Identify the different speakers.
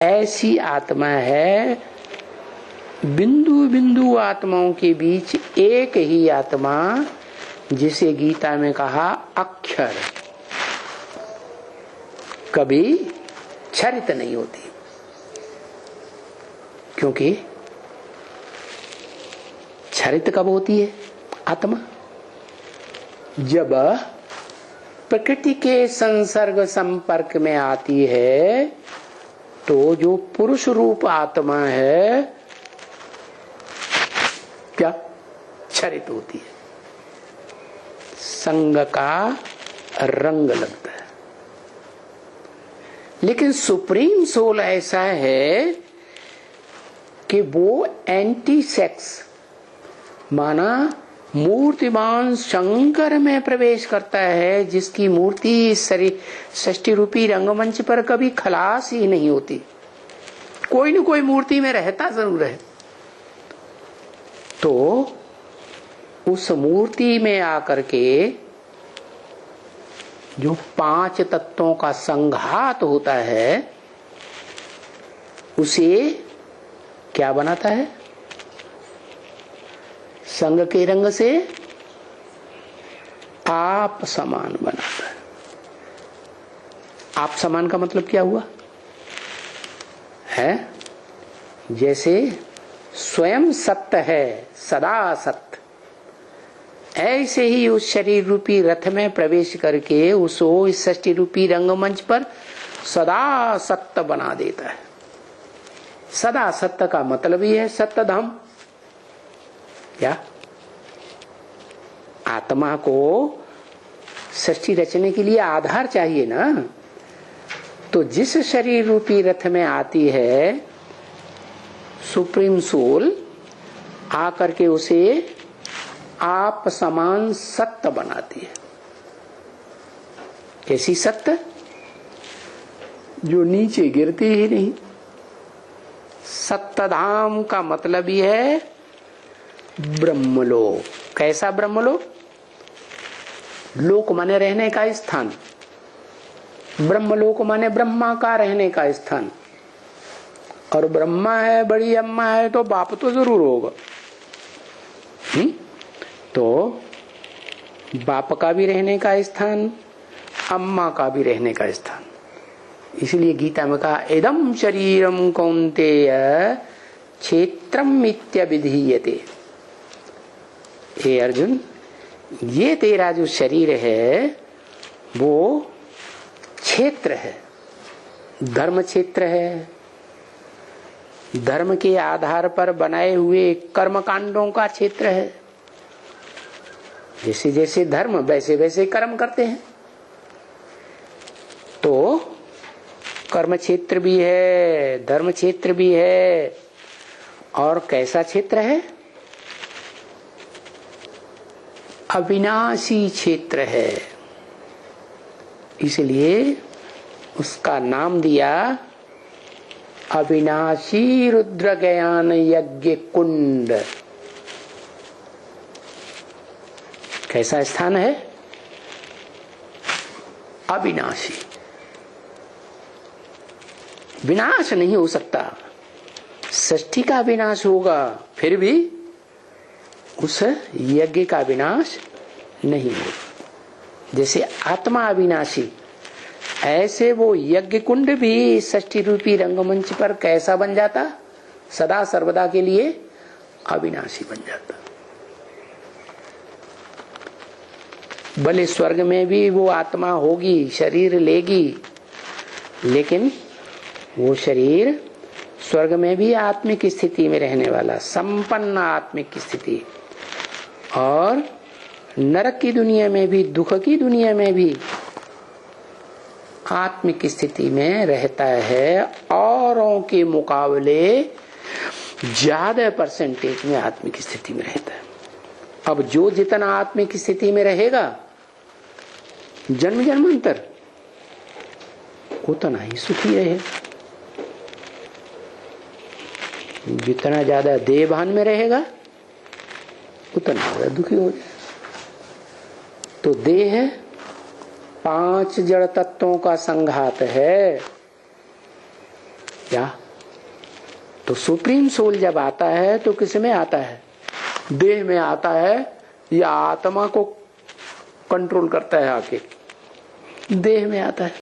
Speaker 1: ऐसी आत्मा है, बिंदु बिंदु आत्माओं के बीच एक ही आत्मा, जिसे गीता में कहा अक्षर, कभी क्षरित नहीं होती। क्योंकि क्षरित कब होती है आत्मा? जब प्रकृति के संसर्ग संपर्क में आती है, तो जो पुरुष रूप आत्मा है क्या क्षरित होती है, संग का रंग लगता है। लेकिन सुप्रीम सोल ऐसा है कि वो एंटी सेक्स, माना मूर्तिमान शंकर में प्रवेश करता है, जिसकी मूर्ति शरीर षष्ठी रूपी रंगमंच पर कभी खलास ही नहीं होती, कोई न कोई मूर्ति में रहता जरूर है। तो उस मूर्ति में आकर के जो 5 तत्वों का संघात होता है, उसे क्या बनाता है? संग के रंग से आप समान बनाता है। आप समान का मतलब क्या हुआ है? जैसे स्वयं सत्य है, सदा सत्य, ऐसे ही उस शरीर रूपी रथ में प्रवेश करके उसको इस षष्ठी रूपी रंगमंच पर सदा सत्य बना देता है। सदा सत्य का मतलब ही है सत्य धाम। क्या आत्मा को सृष्टि रचने के लिए आधार चाहिए ना? तो जिस शरीर रूपी रथ में आती है सुप्रीम सोल, आकर के उसे आप समान सत्य बनाती है। कैसी सत्य? जो नीचे गिरती ही नहीं। सत्यधाम का मतलब ही है ब्रह्मलोक। कैसा ब्रह्मलोक? लोक माने रहने का स्थान, ब्रह्मलोक माने ब्रह्मा का रहने का स्थान। और ब्रह्मा है, बड़ी अम्मा है, तो बाप तो जरूर होगा। तो बाप का भी रहने का स्थान, अम्मा का भी रहने का स्थान। इसलिए गीता में कहा इदं शरीरम कौन्तेय क्षेत्रम इत्यभिधीयते। हे अर्जुन, ये तेरा जो शरीर है वो क्षेत्र है, धर्म क्षेत्र है। धर्म के आधार पर बनाए हुए कर्म कांडों का क्षेत्र है। जैसे जैसे धर्म वैसे वैसे कर्म करते हैं। तो कर्म क्षेत्र भी है, धर्म क्षेत्र भी है। और कैसा क्षेत्र है? अविनाशी क्षेत्र है। इसलिए उसका नाम दिया अविनाशी रुद्र ज्ञान यज्ञ कुंड। कैसा स्थान है? अविनाशी। विनाश नहीं हो सकता। सृष्टि का विनाश होगा, फिर भी उस यज्ञ का विनाश नहीं होगा। जैसे आत्मा अविनाशी, ऐसे वो यज्ञ कुंड भी षष्ठी रूपी रंगमंच पर कैसा बन जाता? सदा सर्वदा के लिए अविनाशी बन जाता। भले स्वर्ग में भी वो आत्मा होगी, शरीर लेगी, लेकिन वो शरीर स्वर्ग में भी आत्मिक स्थिति में रहने वाला, संपन्न आत्मिक स्थिति। और नरक की दुनिया में भी, दुख की दुनिया में भी आत्मिक स्थिति में रहता है। औरों के मुकाबले ज्यादा परसेंटेज में आत्मिक स्थिति में रहता है। अब जो जितना आत्मिक स्थिति में रहेगा जन्म जन्मांतर, उतना ही सुखी रहेगा। जितना ज्यादा देहभान में रहेगा उतना ज्यादा दुखी हो जाए। तो देह 5 जड़ तत्वों का संघात है। क्या? तो सुप्रीम सोल जब आता है तो किस में आता है? देह में आता है या आत्मा को कंट्रोल करता है आके? देह में आता है।